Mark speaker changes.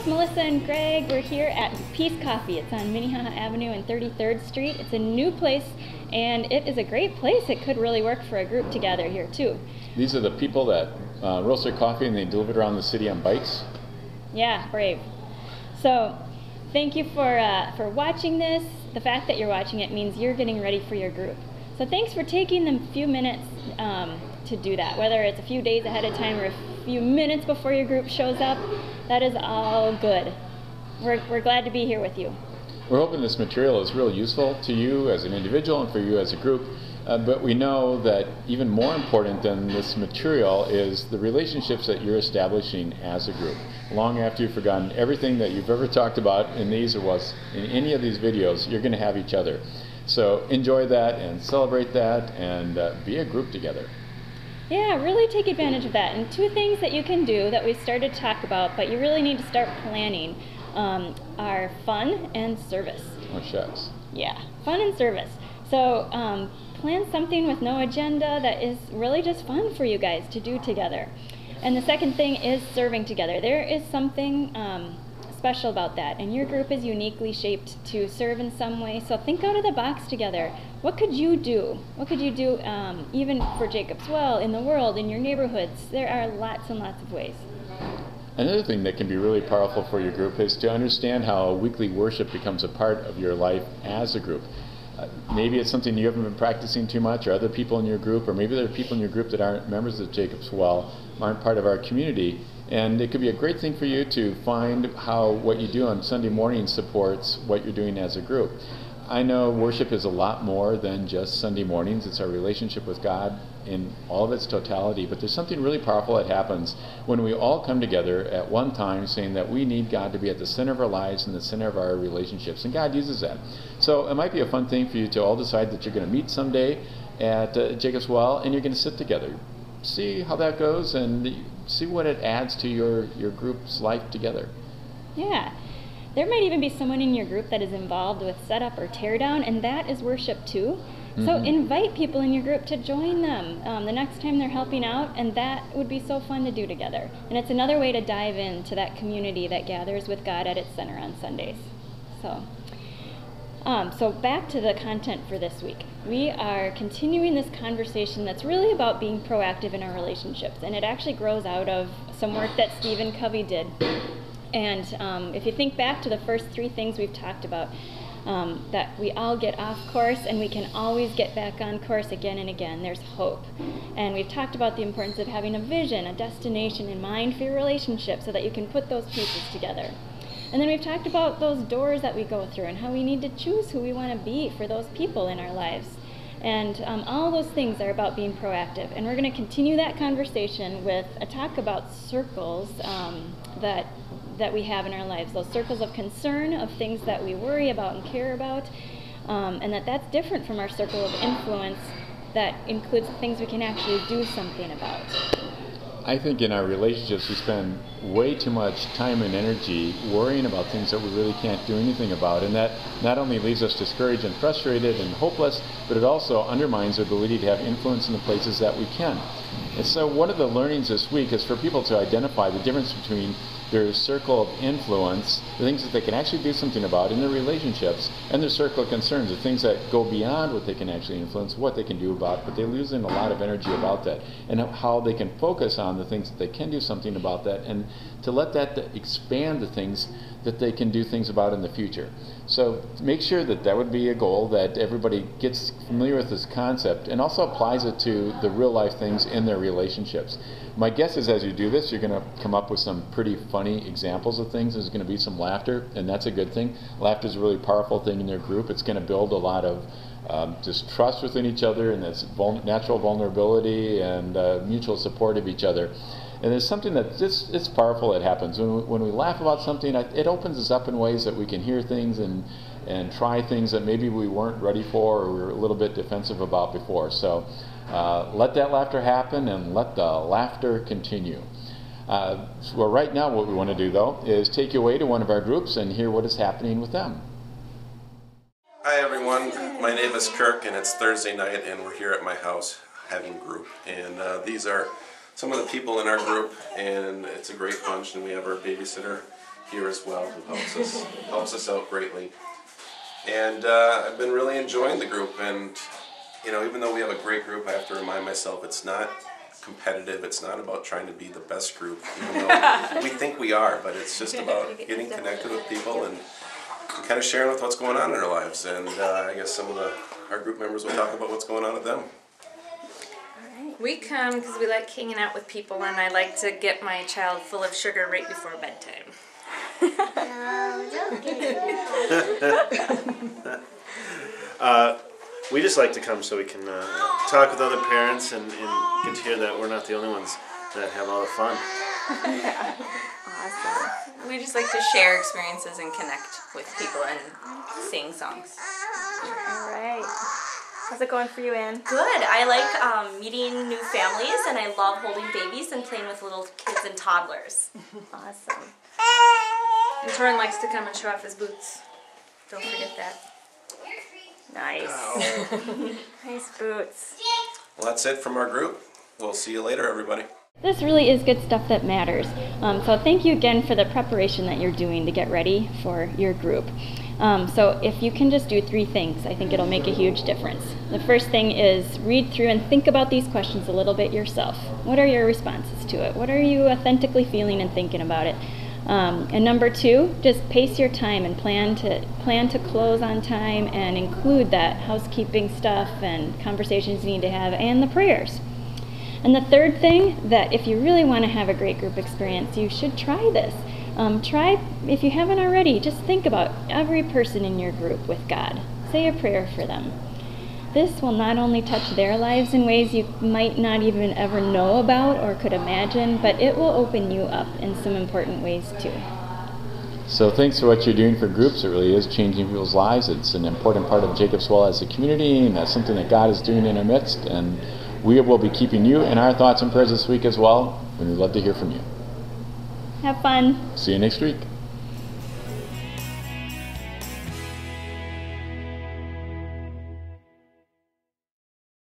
Speaker 1: it's Melissa and Greg. We're here at Peace Coffee. It's on Minnehaha Avenue and 33rd Street. It's a new place, and it is a great place. It could really work for a group together here, too.
Speaker 2: These are the people that roast their coffee and they deliver it around the city on bikes?
Speaker 1: Yeah, brave. So, thank you for watching this. The fact that you're watching it means you're getting ready for your group. So thanks for taking the few minutes to do that, whether it's a few days ahead of time or a few minutes before your group shows up. That is all good. We're glad to be here with you.
Speaker 2: We're hoping this material is really useful to you as an individual and for you as a group, but we know that even more important than this material is the relationships that you're establishing as a group. Long after you've forgotten everything that you've ever talked about in these or was in any of these videos, you're going to have each other. So enjoy that and celebrate that and be a group together.
Speaker 1: Yeah, really take advantage of that. And two things that you can do that we started to talk about, but you really need to start planning, are fun and service.
Speaker 2: Oh, shucks.
Speaker 1: Yeah, fun and service. So plan something with no agenda that is really just fun for you guys to do together. And the second thing is serving together. There is something special about that, and your group is uniquely shaped to serve in some way. So think out of the box together. What could you do? What could you do even for Jacob's Well, in the world, in your neighborhoods? There are lots and lots of ways.
Speaker 2: Another thing that can be really powerful for your group is to understand how weekly worship becomes a part of your life as a group. Maybe it's something you haven't been practicing too much, or other people in your group, or maybe there are people in your group that aren't members of Jacob's Well, aren't part of our community. And it could be a great thing for you to find how what you do on Sunday morning supports what you're doing as a group. I know worship is a lot more than just Sunday mornings. It's our relationship with God in all of its totality. But there's something really powerful that happens when we all come together at one time saying that we need God to be at the center of our lives and the center of our relationships. And God uses that. So it might be a fun thing for you to all decide that you're going to meet someday at Jacob's Well and you're going to sit together. See how that goes and see what it adds to your group's life together.
Speaker 1: Yeah. There might even be someone in your group that is involved with setup or teardown, and that is worship too. Mm-hmm. So invite people in your group to join them the next time they're helping out, and that would be so fun to do together. And it's another way to dive into that community that gathers with God at its center on Sundays. So back to the content for this week. We are continuing this conversation that's really about being proactive in our relationships, and it actually grows out of some work that Stephen Covey did. And if you think back to the first three things we've talked about, that we all get off course and we can always get back on course again and again, there's hope. And we've talked about the importance of having a vision, a destination in mind for your relationship so that you can put those pieces together. And then we've talked about those doors that we go through and how we need to choose who we want to be for those people in our lives. And all those things are about being proactive. And we're going to continue that conversation with a talk about circles that we have in our lives, those circles of concern, of things that we worry about and care about, and that's different from our circle of influence that includes things we can actually do something about.
Speaker 2: I think in our relationships we spend way too much time and energy worrying about things that we really can't do anything about, and that not only leaves us discouraged and frustrated and hopeless, but it also undermines our ability to have influence in the places that we can. And so one of the learnings this week is for people to identify the difference between their circle of influence, the things that they can actually do something about in their relationships, and their circle of concerns, the things that go beyond what they can actually influence, what they can do about, but they lose in a lot of energy about that, and how they can focus on the things that they can do something about that, and to let that expand the things that they can do things about in the future. So make sure that that would be a goal, that everybody gets familiar with this concept and also applies it to the real life things in their relationships. My guess is as you do this, you're going to come up with some pretty funny examples of things. There's going to be some laughter, and that's a good thing. Laughter is a really powerful thing in their group. It's going to build a lot of just trust within each other, and that's natural vulnerability and mutual support of each other. And there's something that it's powerful that happens. When we laugh about something, it opens us up in ways that we can hear things and try things that maybe we weren't ready for or we were a little bit defensive about before. So let that laughter happen and let the laughter continue. Well, right now what we want to do, though, is take you away to one of our groups and hear what is happening with them.
Speaker 3: Hi everyone, my name is Kirk and it's Thursday night and we're here at my house having group. And these are some of the people in our group, and it's a great bunch, and we have our babysitter here as well, who helps us out greatly. And I've been really enjoying the group, and you know, even though we have a great group, I have to remind myself it's not competitive. It's not about trying to be the best group, even though we think we are, but it's just about getting connected with people and kind of sharing with what's going on in our lives. And I guess some of our group members will talk about what's going on with them.
Speaker 4: We come because we like hanging out with people, and I like to get my child full of sugar right before bedtime.
Speaker 5: We just like to come so we can talk with other parents and get to hear that we're not the only ones that have all the fun.
Speaker 6: Awesome. We just like to share experiences and connect with people and sing songs.
Speaker 7: All right. How's it going for you, Anne?
Speaker 8: Good. I like meeting new families, and I love holding babies and playing with little kids and toddlers.
Speaker 7: Awesome.
Speaker 4: And Torin likes to come and show off his boots. Don't forget that.
Speaker 7: Nice. Nice boots.
Speaker 3: Well, that's it from our group. We'll see you later, everybody.
Speaker 1: This really is good stuff that matters. So thank you again for the preparation that you're doing to get ready for your group. So if you can just do 3 things, I think it'll make a huge difference. The first thing is read through and think about these questions a little bit yourself. What are your responses to it? What are you authentically feeling and thinking about it? And number 2, just pace your time and plan to close on time and include that housekeeping stuff and conversations you need to have and the prayers. And the third thing, that if you really want to have a great group experience, you should try this. Try, if you haven't already, just think about every person in your group with God. Say a prayer for them. This will not only touch their lives in ways you might not even ever know about or could imagine, but it will open you up in some important ways too.
Speaker 2: So thanks for what you're doing for groups. It really is changing people's lives. It's an important part of Jacob's Well as a community, and that's something that God is doing in our midst. And we will be keeping you in our thoughts and prayers this week as well, and we'd love to hear from you.
Speaker 1: Have fun.
Speaker 2: See you next week.